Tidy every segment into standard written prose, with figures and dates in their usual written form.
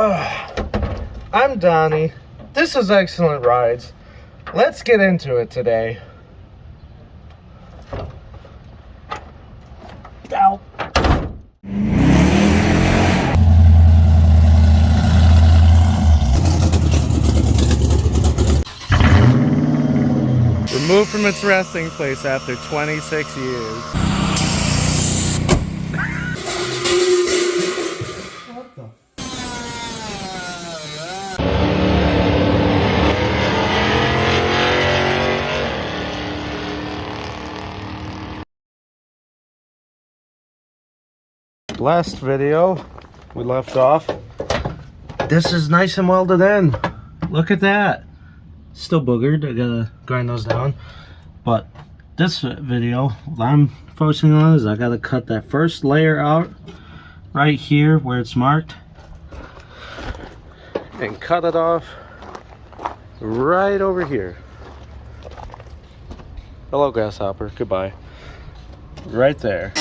I'm Donnie. This is Excellent Rides. Let's get into it today. Ow. Removed from its resting place after 26 years. What the? Last video, we left off. This is nice and welded in. Look at that. Still boogered. I gotta grind those down. But this video, what I'm focusing on is I gotta cut that first layer out right here where it's marked and cut it off right over here. Hello, grasshopper. Goodbye. Right there.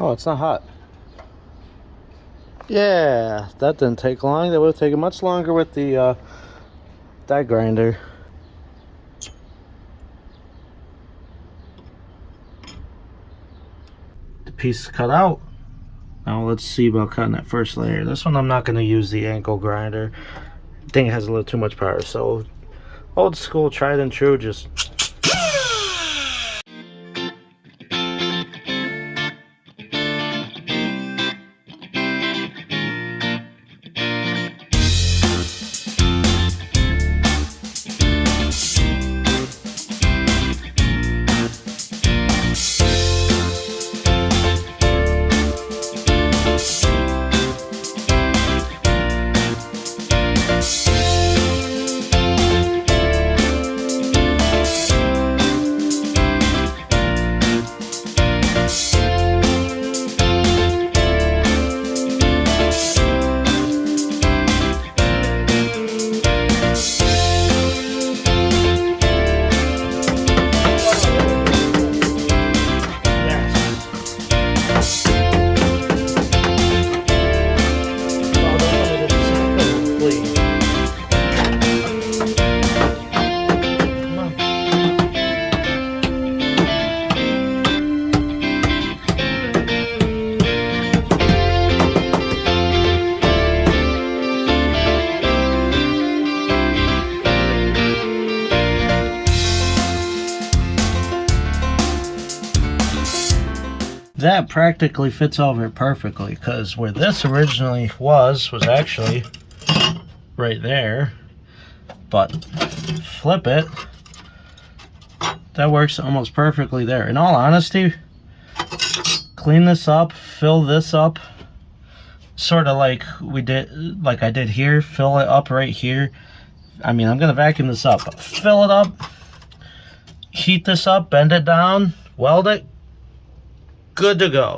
Oh, it's not hot. Yeah, that didn't take long. That would have taken much longer with the die grinder. The piece is cut out. Now let's see about cutting that first layer. This one I'm not going to use the ankle grinder. I think it has a little too much power. So old school, tried and true, just... That practically fits over it perfectly, because where this originally was actually right there, but flip it, that works almost perfectly there. In all honesty, clean this up, fill this up, sort of like I did here, fill it up right here. I mean, I'm gonna vacuum this up, but fill it up, heat this up, bend it down, weld it, good to go.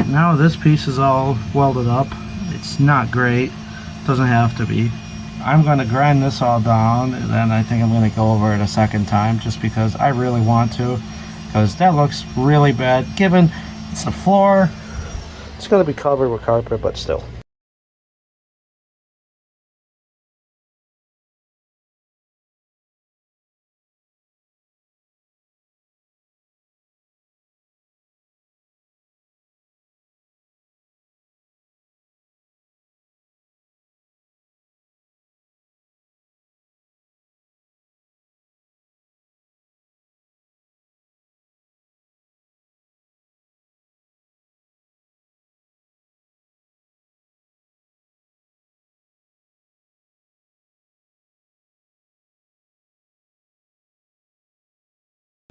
now this piece is all welded up. It's not great, doesn't have to be. I'm going to grind this all down, and then I think I'm going to go over it a second time just because I really want to, because that looks really bad given it's the floor. It's going to be covered with carpet, but still.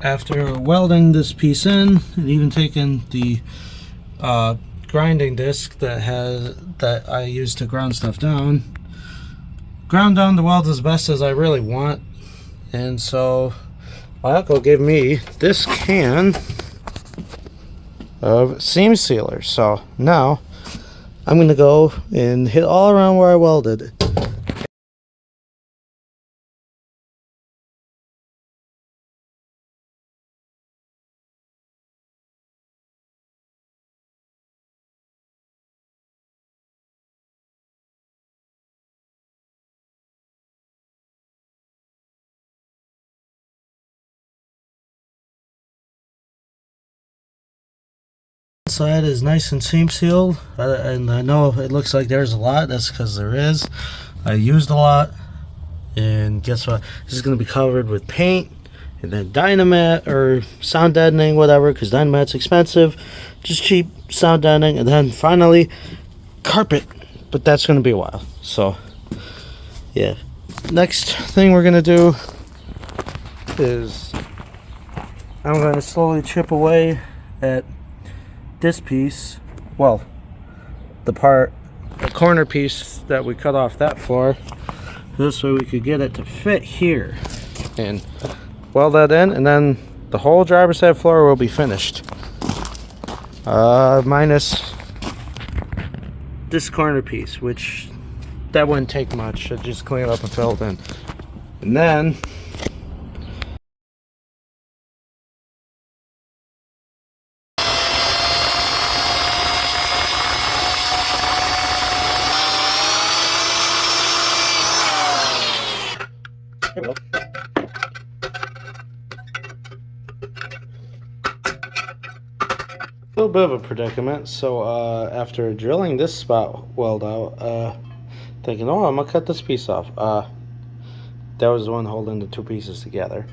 After welding this piece in and even taking the grinding disc that I used to ground stuff down, ground down the weld as best as I really want, and so my uncle gave me this can of seam sealer. So now I'm gonna go and hit all around where I welded. Inside is nice and seam sealed, and I know it looks like there's a lot. That's because there is. I used a lot, and guess what? This is going to be covered with paint, and then Dynamat or sound deadening, whatever, because Dynamat's expensive. Just cheap sound deadening, and then finally carpet. But that's going to be a while. So yeah, next thing we're going to do is I'm going to slowly chip away at this piece, well, the corner piece that we cut off that floor, this way we could get it to fit here and weld that in, and then the whole driver's side floor will be finished, minus this corner piece, which that wouldn't take much. I'd just clean it up and fill it in, and then a little bit of a predicament. So after drilling this spot weld out, thinking, oh, I'm gonna cut this piece off, that was the one holding the two pieces together.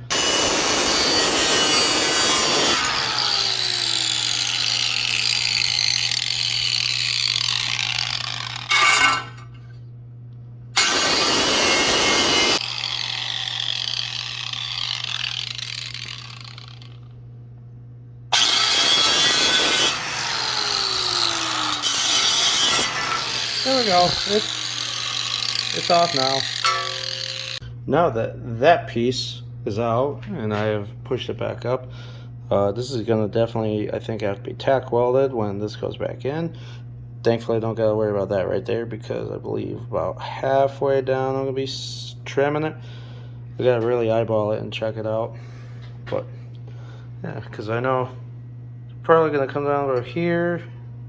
There we go. It's off now. Now that that piece is out and I have pushed it back up, this is gonna definitely, I think, have to be tack welded when this goes back in. Thankfully I don't gotta worry about that right there, because I believe about halfway down I'm gonna be trimming it. We gotta really eyeball it and check it out. But yeah, because I know it's probably gonna come down over here,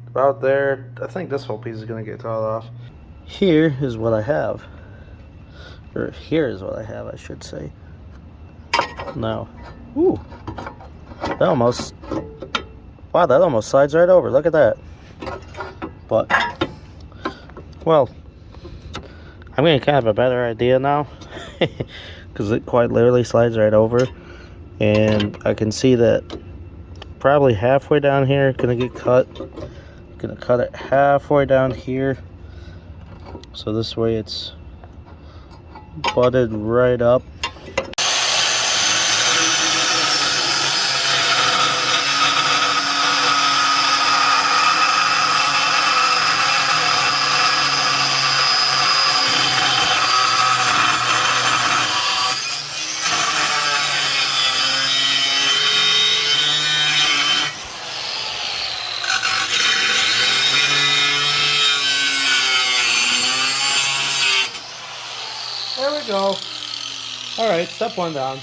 about there. I think this whole piece is gonna get taught off. Here is what I have, or here is what I have, I should say. Now, ooh, that almost, wow, that almost slides right over. Look at that. But, well, I'm getting kind of a better idea now, because it quite literally slides right over, and I can see that probably halfway down here gonna get cut. Gonna cut it halfway down here, so this way it's butted right up. we go. All right, step one down.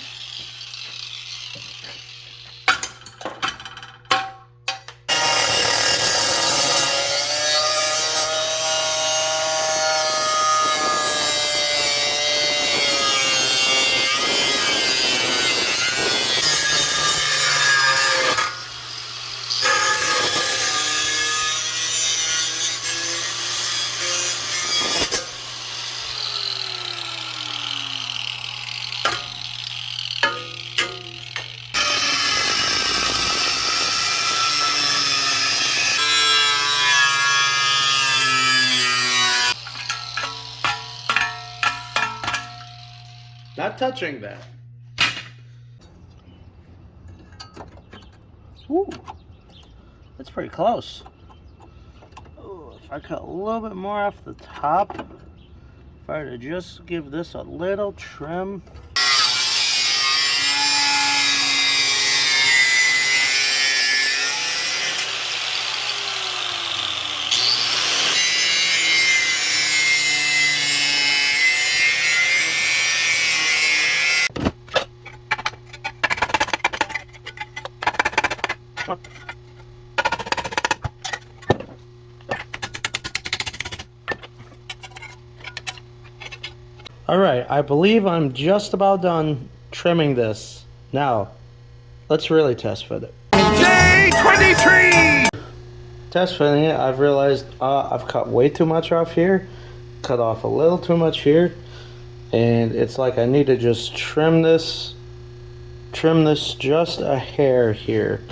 Not touching that. Ooh, that's pretty close. Ooh, if I cut a little bit more off the top, if I were to just give this a little trim. All right, I believe I'm just about done trimming this. Now, let's really test fit it. Day 23! Test fitting it, I've realized I've cut way too much off here, cut off a little too much here, and it's like I need to just trim this just a hair here.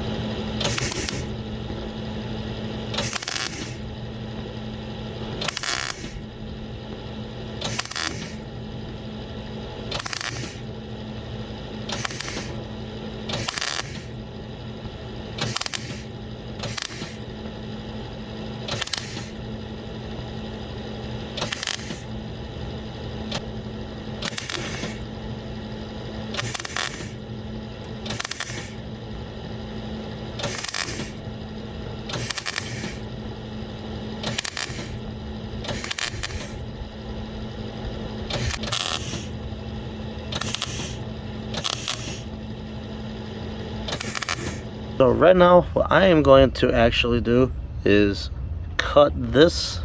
So right now, what I am going to actually do is cut this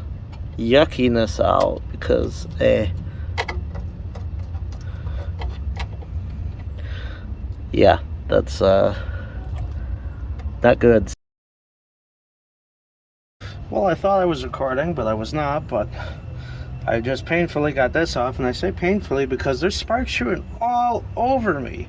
yuckiness out because, yeah, that's not good. Well, I thought I was recording, but I was not, but I just painfully got this off, and I say painfully because there's sparks shooting all over me.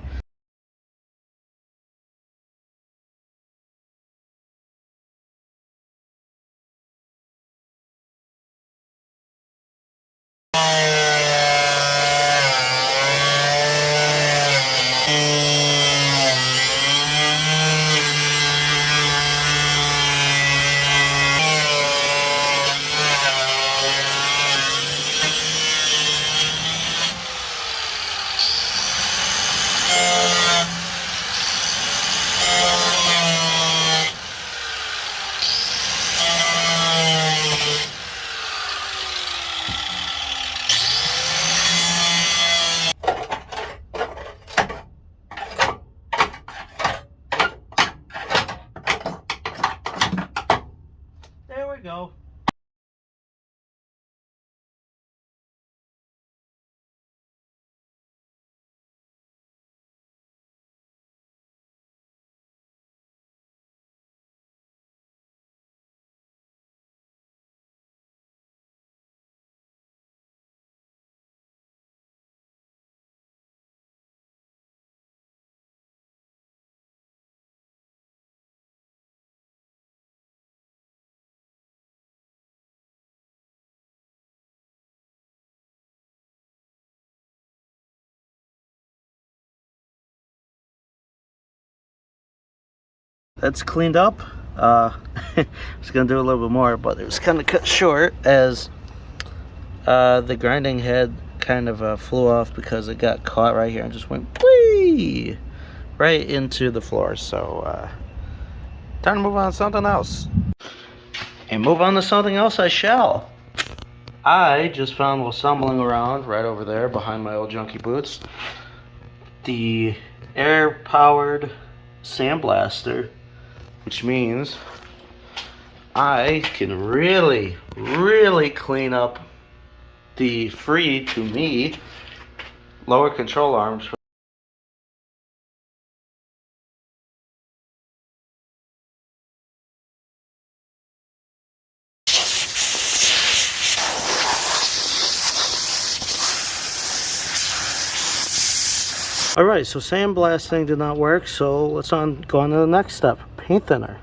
There we go. That's cleaned up. I was gonna do a little bit more, but it was kind of cut short as the grinding head kind of flew off because it got caught right here and just went whee right into the floor. So time to move on to something else. And move on to something else I shall. I just found while stumbling around right over there behind my old junky boots the air-powered sandblaster, which means I can really, really clean up the free to me lower control arms. Alright, so sandblasting did not work, so let's go on to the next step, paint thinner.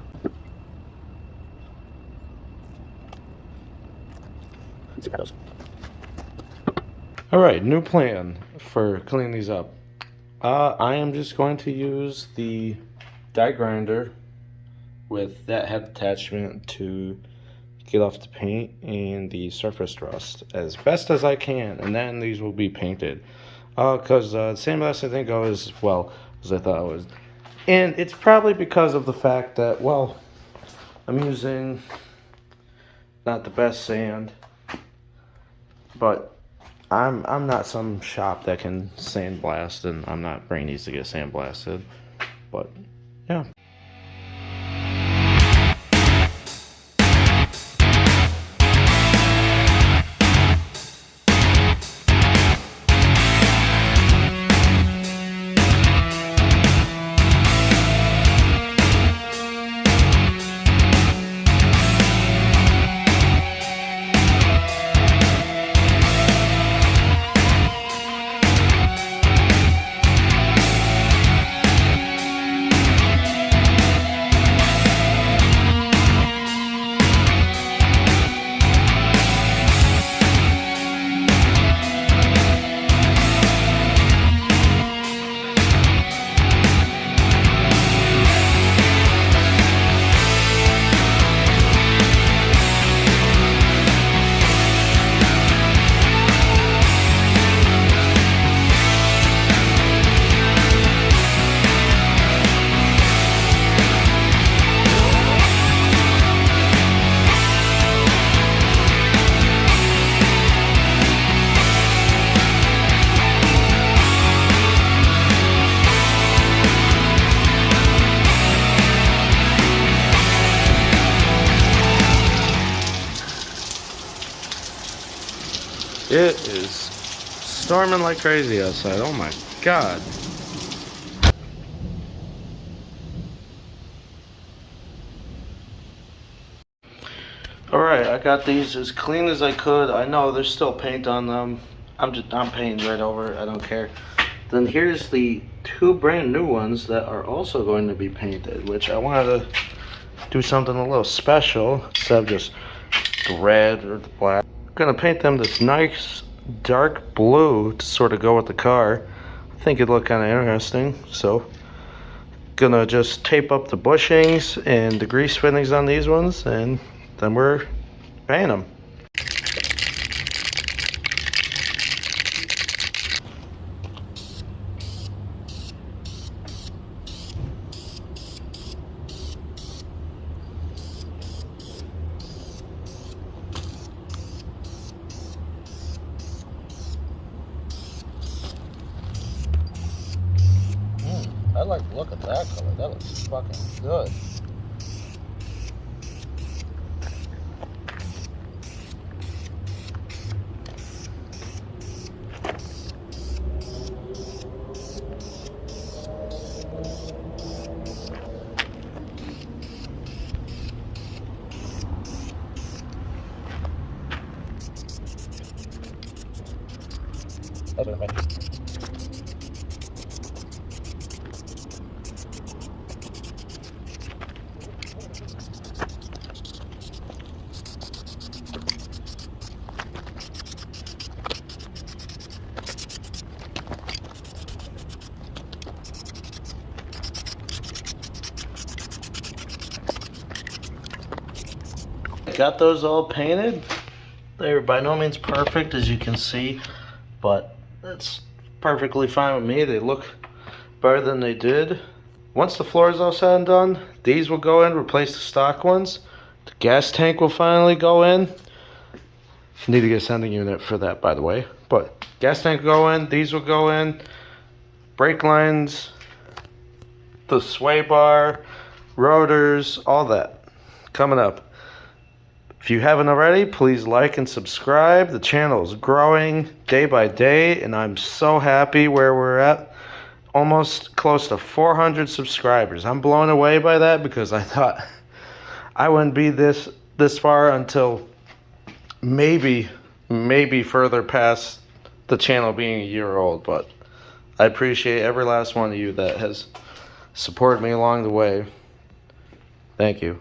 Alright, new plan for cleaning these up. I am just going to use the die grinder with that head attachment to get off the paint and the surface rust as best as I can, and then these will be painted. Because sandblasting didn't go as well as I thought it would. And it's probably because of the fact that, well, I'm using not the best sand, but I'm not some shop that can sandblast, and I'm not bringing these to get sandblasted. But yeah. It is storming like crazy outside. Oh my god. Alright, I got these as clean as I could. I know there's still paint on them. I'm painting right over it. I don't care. Then here's the two brand new ones that are also going to be painted, which I wanted to do something a little special instead of just the red or the black. I'm gonna paint them this nice dark blue to sort of go with the car. I think it'd look kind of interesting, so gonna just tape up the bushings and the grease fittings on these ones, and then we're painting them. I like the look of that color. That looks fucking good. That's what I meant. Got those all painted. They're by no means perfect, as you can see, but that's perfectly fine with me. They look better than they did. Once the floor is all said and done, these will go in, replace the stock ones. The gas tank will finally go in. Need to get a sending unit for that, by the way. But gas tank will go in, these will go in, brake lines, the sway bar, rotors, all that coming up. If you haven't already, please like and subscribe. The channel is growing day by day, and I'm so happy where we're at. Almost close to 400 subscribers. I'm blown away by that because I thought I wouldn't be this far until maybe further past the channel being a year old. But I appreciate every last one of you that has supported me along the way. Thank you.